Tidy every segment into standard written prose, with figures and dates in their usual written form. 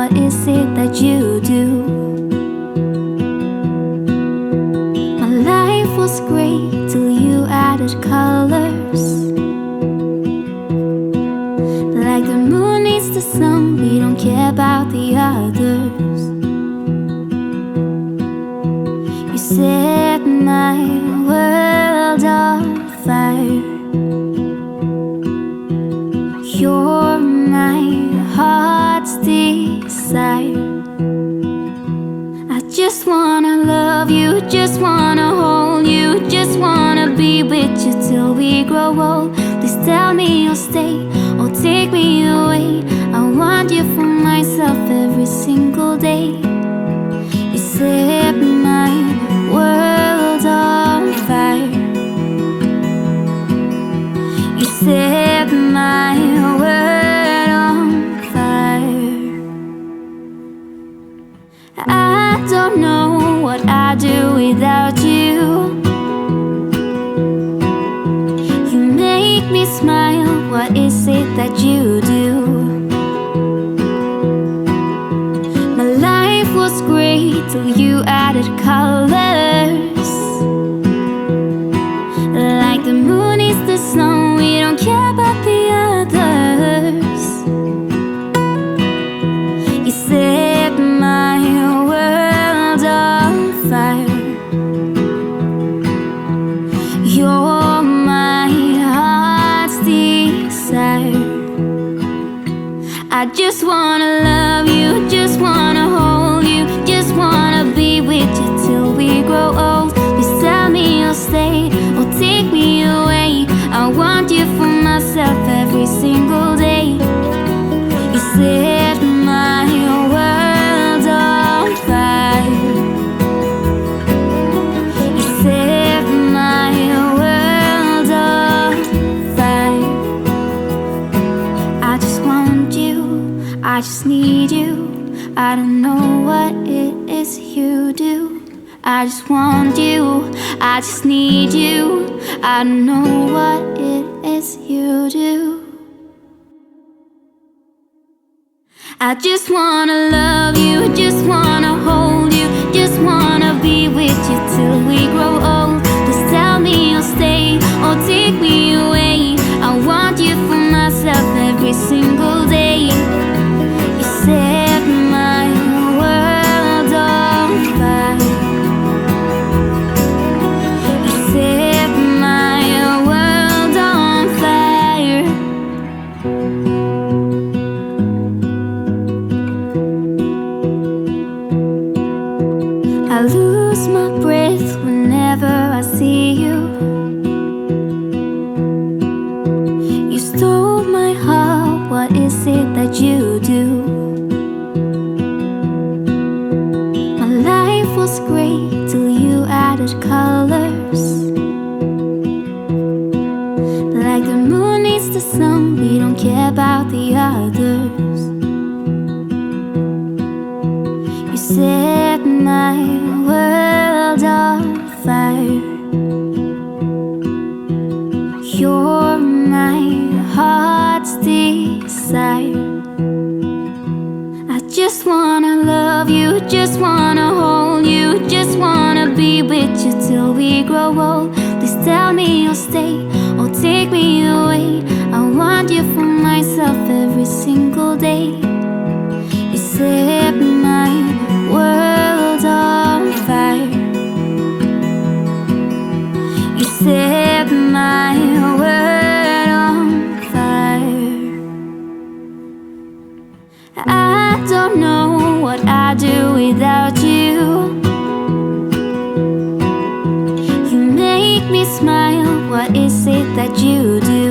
what is it that you do? My life was great till you added colors. Like the moon needs the sun, we don't care about the others. You set my world on fire. You're my heart's desire. I just wanna love you, just wanna hold you, just wanna be with you till we grow old. Please tell me you'll stay or take me away. I want you for myself every single day. You set my world on fire. You set my world on fire. I don't know what I'd do without you. You make me smile, what is it that you do? My life was great till you added colors. Like the moon is the sun, we don't care about the others. You set my world on fire. You're my heart's desire. I just wanna love you, just wanna hold you, just wanna be with you till we grow old. Please tell me you'll stay or take me away. I want you for myself every single day. You set my world on fire. You set my world on fire. I just want you, I just need you. I don't know what it is you do. I just want you, I just need you. I don't know what it is you do. I just wanna love you, just wanna hold you, just wanna be with you till we grow old. Please tell me you'll stay or take me away. I want you for myself every single day. You set my world on fire. You set my world on fire. I lose my breath whenever I see you. You stole my heart, what is it that you do? My life was great till you added colors. Like the moon needs the sun, we don't care about the others. You set my world on fire. You're my heart's desire. I just wanna love you, just wanna hold you, just wanna be with you till we grow old. Please tell me you'll stay or take me away. I want you for myself every single day. You set my world on fire. You set my world on fire. I don't know what I'd do without you. You make me smile, what is it that you do?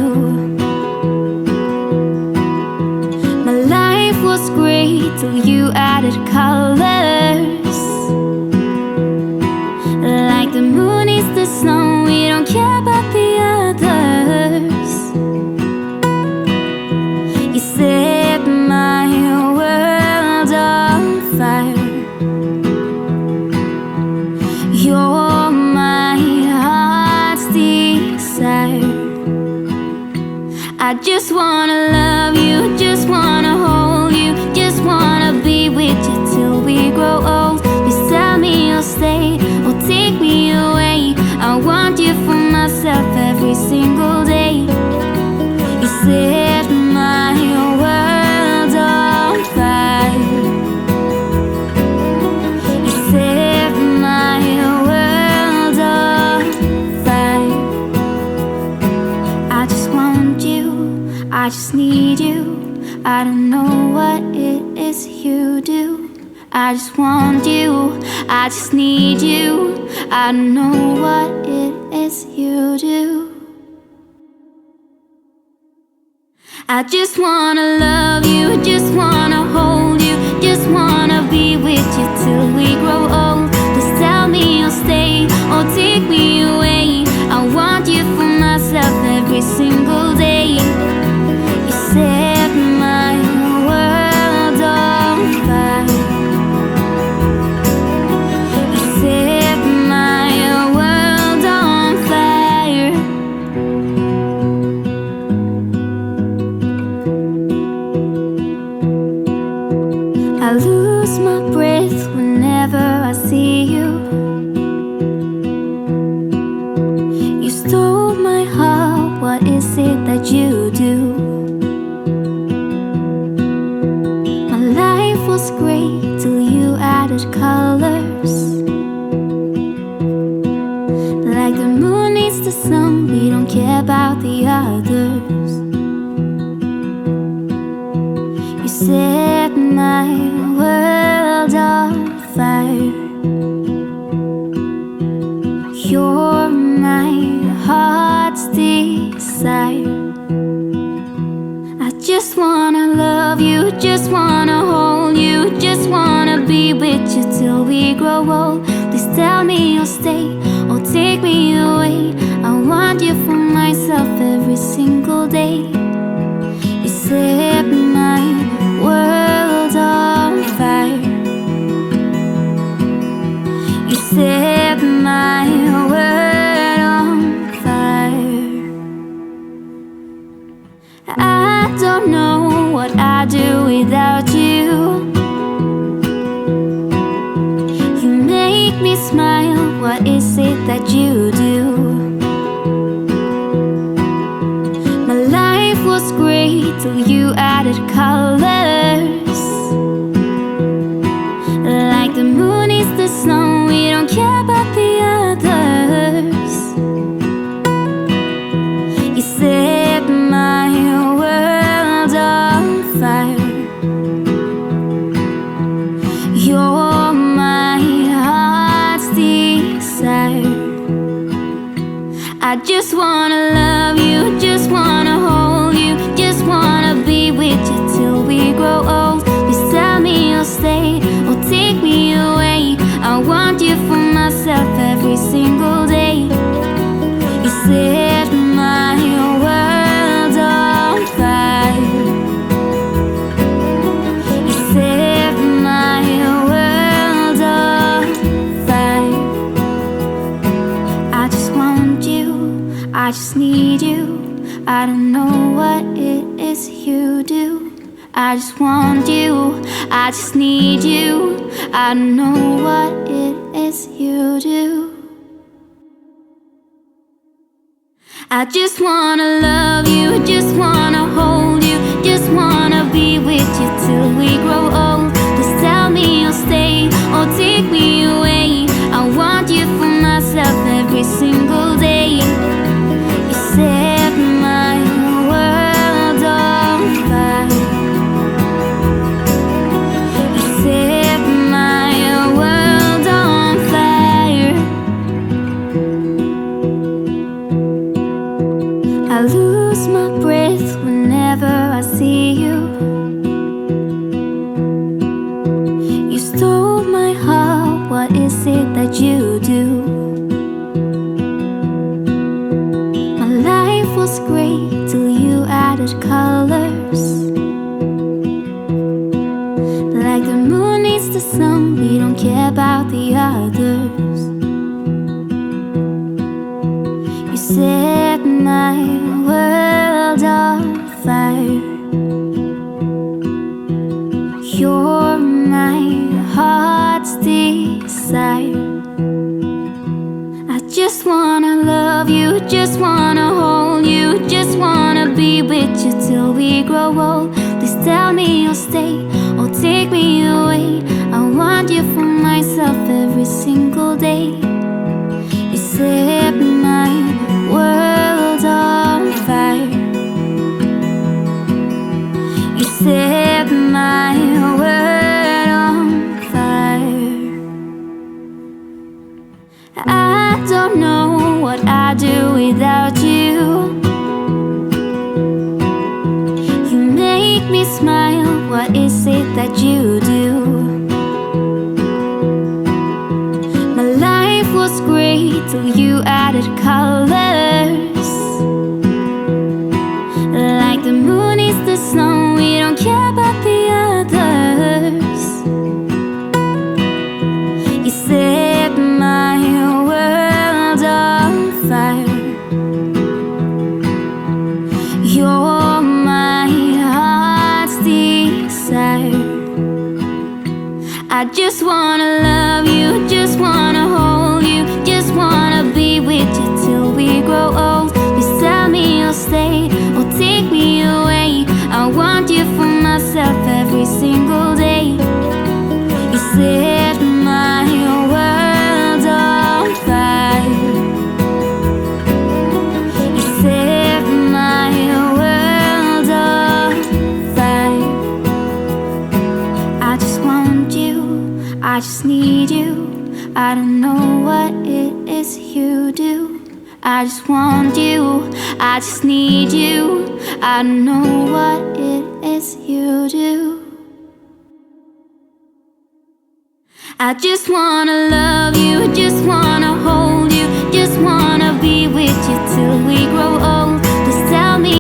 My life was great till you added colors. Like the moon is the sun, we don't care about the others. You set my world on fire. You're my heart's desire. I just wanna love you, just wanna hold you, just wanna be I just want you, I just need you. I don't know what it is you do. I just wanna love you, just wanna hold you, just wanna be with you till we grow old. Please tell me you'll stay or take me away. I want you for myself every single day. You set my world on fire. You set my world on fire. I lose my breath whenever I see you. You stole my heart, what is it that you do? My life was great till you added colors. Like the moon needs the sun, we don't care about the others. You set my world on fire. You're my heart's desire. I just wanna love you, just wanna hold you, just wanna be with you till we grow old. Please tell me you'll stay or take me away. I want you for myself every single day. You set my world on fire. You set my world on fire. I don't know what I'd do without you. You make me smile, what is it that you do? My life was great till you added colors. Like the moon is the snow, we don't care about the others. You set my world on fire. You're my heart's desire. I just wanna love you, just wanna hold you, just wanna be with you till we grow old. Please tell me you'll stay or take me away. I want you for myself every single day. You set my world on fire. You set my world on fire. I just want you, I just need you. I don't know what it is you do. I just want you, I just need you. I don't know what it is you do. I just wanna love you, just wanna hold you, just wanna be with you till we grow old. Please tell me you'll stay or take me away. I want you for myself every single day. You set my world on fire. You set my world on fire. I lose my breath whenever I see you. You stole my heart, what is it that you do? My life was great till you added colors. Like the moon needs the sun, we don't care about the others. You set my world on fire. You're my heart's desire. I just wanna love you, just wanna hold you, just wanna be with you till we grow old. Please tell me you'll stay or take me away. I want you for myself every single day. You set my world on fire. You set my world on fire. so you added colors. Like the moon is the snow, we don't care about the others. You set my world on fire. You're my heart's desire. I just wanna love you, just wanna hold you, just wanna be with you till we grow old. Please tell me you'll stay or take me away. I want you for myself every single day. You set my world on fire. You set my world on fire. I just want you, I just need you. I don't know what it is you do. I just want you, I just need you. I don't know what it is you do. I just wanna love